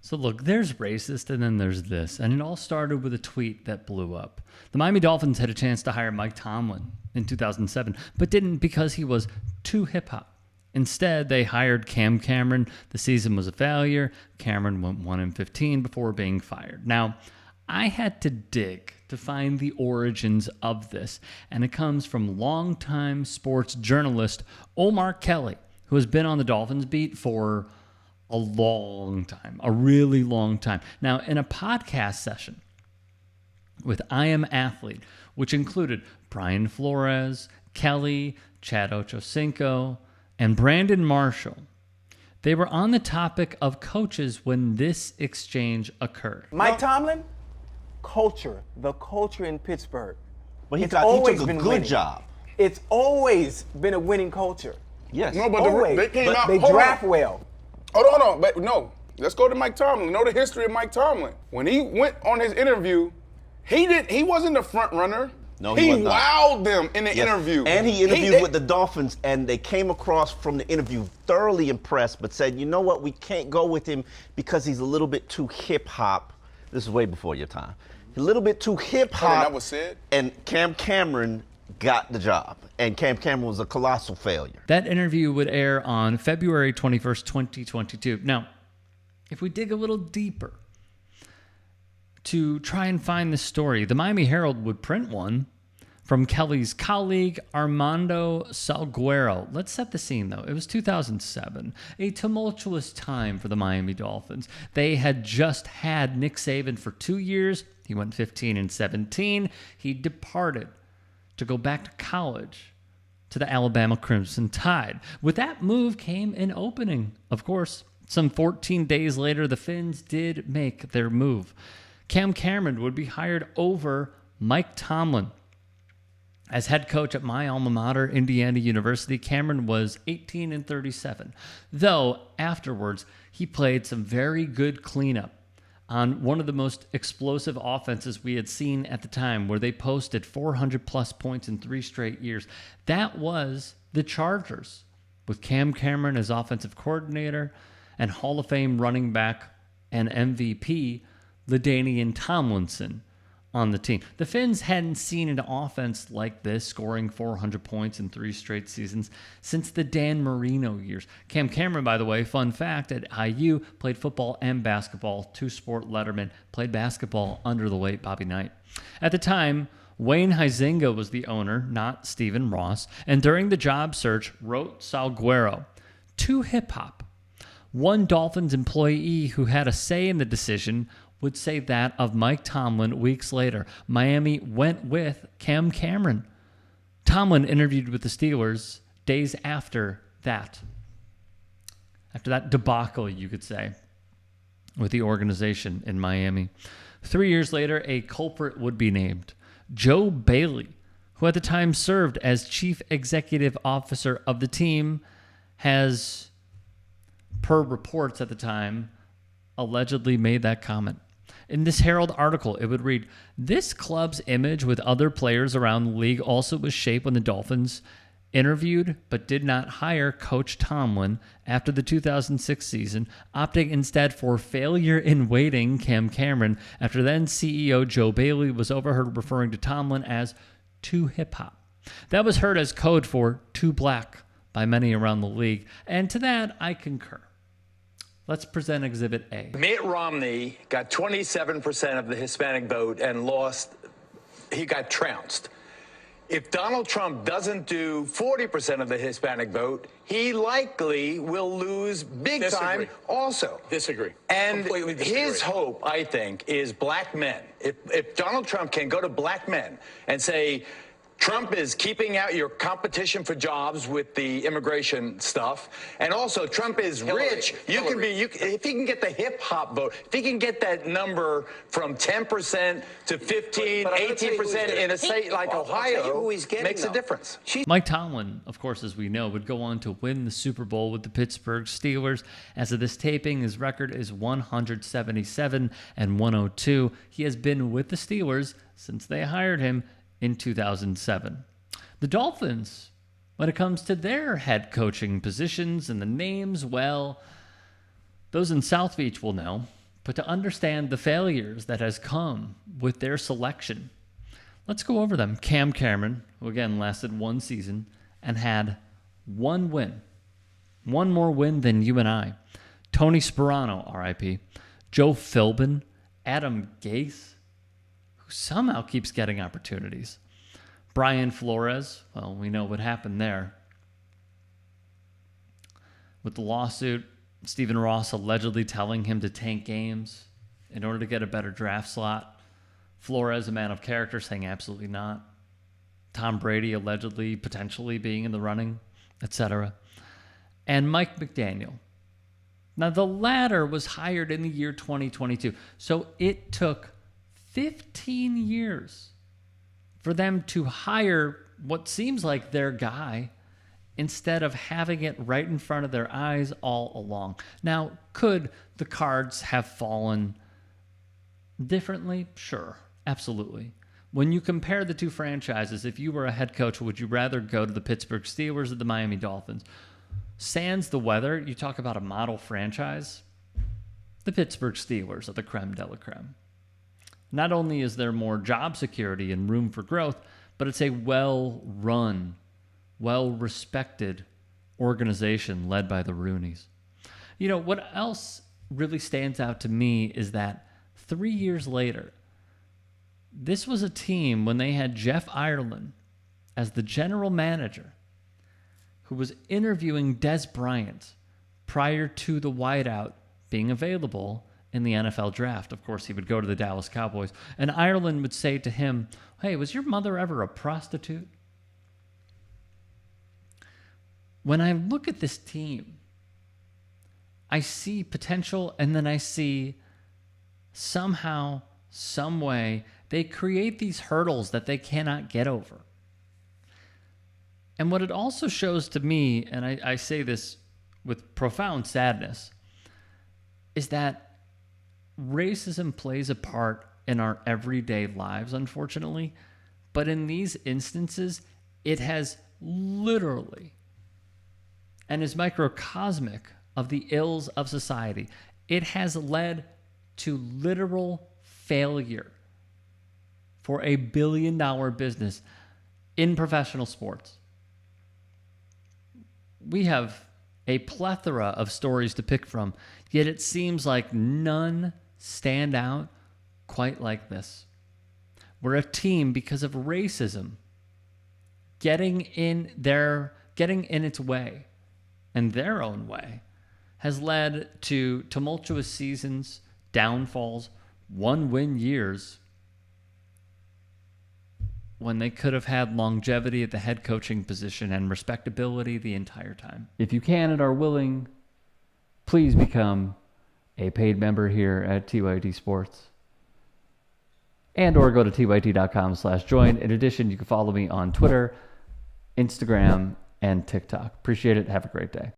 So look, there's racist and then there's this. And it all started with a tweet that blew up. The Miami Dolphins had a chance to hire Mike Tomlin in 2007, but didn't because he was too hip-hop. Instead, they hired Cam Cameron. The season was a failure. Cameron went 1-15 before being fired. Now, I had to dig to find the origins of this, and it comes from longtime sports journalist Omar Kelly, who has been on the Dolphins beat for a long time, a really long time. Now, in a podcast session with I Am Athlete, which included Brian Flores, Kelly, Chad Ochocinco, and Brandon Marshall, they were on the topic of coaches when this exchange occurred. Mike Tomlin, the culture in Pittsburgh. But he it's took always a been good winning. job. It's always been a winning culture. Yes. No, but Always. they came out. They hold draft on. well. Hold on. But no, let's go to Mike Tomlin. Know the history of Mike Tomlin. When he went on his interview, he wasn't the front runner. No, he was not. wowed them in the interview. And he interviewed with the Dolphins, and they came across from the interview thoroughly impressed, but said, you know what, we can't go with him because he's a little bit too hip-hop. This is way before your time. A little bit too hip-hop. That was said? And Cam Cameron got the job, and Cam Cameron was a colossal failure. That interview would air on February 21st, 2022. Now, if we dig a little deeper to try and find this story, the Miami Herald would print one from Kelly's colleague, Armando Salguero. Let's set the scene, though. It was 2007, a tumultuous time for the Miami Dolphins. They had just had Nick Saban for 2 years. He went 15-17. He departed to go back to college to the Alabama Crimson Tide. With that move came an opening, of course. Some 14 days later, the Fins did make their move. Cam Cameron would be hired over Mike Tomlin. As head coach at my alma mater, Indiana University, Cameron was 18-37, though afterwards he played some very good cleanup on one of the most explosive offenses we had seen at the time, where they posted 400-plus points in 3 straight years. That was the Chargers, with Cam Cameron as offensive coordinator and Hall of Fame running back and MVP LaDainian Tomlinson on the team. The Fins hadn't seen an offense like this, scoring 400 points in 3 straight seasons, since the Dan Marino years. Cam Cameron, by the way, fun fact, at IU, played football and basketball, 2-sport letterman, played basketball under the late Bobby Knight. At the time, Wayne Huizenga was the owner, not Stephen Ross, and during the job search, wrote Salguero, too hip-hop. One Dolphins employee who had a say in the decision would say that of Mike Tomlin weeks later. Miami went with Cam Cameron. Tomlin interviewed with the Steelers days after that debacle, you could say, with the organization in Miami. 3 years later, a culprit would be named. Joe Bailey, who at the time served as chief executive officer of the team, has, per reports at the time, allegedly made that comment. In this Herald article, it would read, this club's image with other players around the league also was shaped when the Dolphins interviewed but did not hire Coach Tomlin after the 2006 season, opting instead for failure in waiting Cam Cameron after then CEO Joe Bailey was overheard referring to Tomlin as too hip-hop. That was heard as code for too black by many around the league, and to that I concur. Let's present Exhibit A. Mitt Romney got 27% of the Hispanic vote and lost. He got trounced. If Donald Trump doesn't do 40% of the Hispanic vote, he likely will lose big time also. Disagree. And Completely disagree. his hope, I think, is black men. If Donald Trump can go to black men and say, Trump is keeping out your competition for jobs with the immigration stuff, and also Trump is rich. If he can get the hip hop vote, if he can get that number from 10% to 15, 18% in a state like Ohio, makes a difference. Mike Tomlin, of course, as we know, would go on to win the Super Bowl with the Pittsburgh Steelers. As of this taping, his record is 177-102. He has been with the Steelers since they hired him in 2007. The Dolphins, when it comes to their head coaching positions and the names, well, those in South Beach will know. but to understand the failures that has come with their selection. Let's go over them. Cam Cameron, who again lasted one season and had one win. One more win than you and I. Tony Sperano, RIP. Joe Philbin. Adam Gase, who somehow keeps getting opportunities. Brian Flores, well, we know what happened there. With the lawsuit, Stephen Ross allegedly telling him to tank games in order to get a better draft slot. Flores, a man of character, saying absolutely not. Tom Brady allegedly, potentially being in the running, etc. And Mike McDaniel. Now, the latter was hired in the year 2022. So it took 15 years for them to hire what seems like their guy instead of having it right in front of their eyes all along. Now, could the cards have fallen differently? Sure, absolutely. When you compare the two franchises, if you were a head coach, would you rather go to the Pittsburgh Steelers or the Miami Dolphins? Sans the weather, you talk about a model franchise, the Pittsburgh Steelers are the creme de la creme. Not only is there more job security and room for growth, but it's a well-run, well-respected organization led by the Rooneys. You know, what else really stands out to me is that 3 years later, this was a team when they had Jeff Ireland as the general manager who was interviewing Des Bryant prior to the wideout being available in the NFL draft. Of course, he would go to the Dallas Cowboys, and Ireland would say to him, "Hey, was your mother ever a prostitute?" When I look at this team, I see potential, and then I see somehow, some way, they create these hurdles that they cannot get over. And what it also shows to me, and I say this with profound sadness, is that racism plays a part in our everyday lives, unfortunately. But in these instances, it has literally and is microcosmic of the ills of society. It has led to literal failure for a billion-dollar business in professional sports. We have a plethora of stories to pick from, yet it seems like none stand out quite like this. We're a team, because of racism getting in its way and their own way, has led to tumultuous seasons, downfalls, one-win years, when they could have had longevity at the head coaching position and respectability the entire time. If you can and are willing, please become a paid member here at TYT Sports. And or go to tyt.com/join. In addition, you can follow me on Twitter, Instagram, and TikTok. Appreciate it. Have a great day.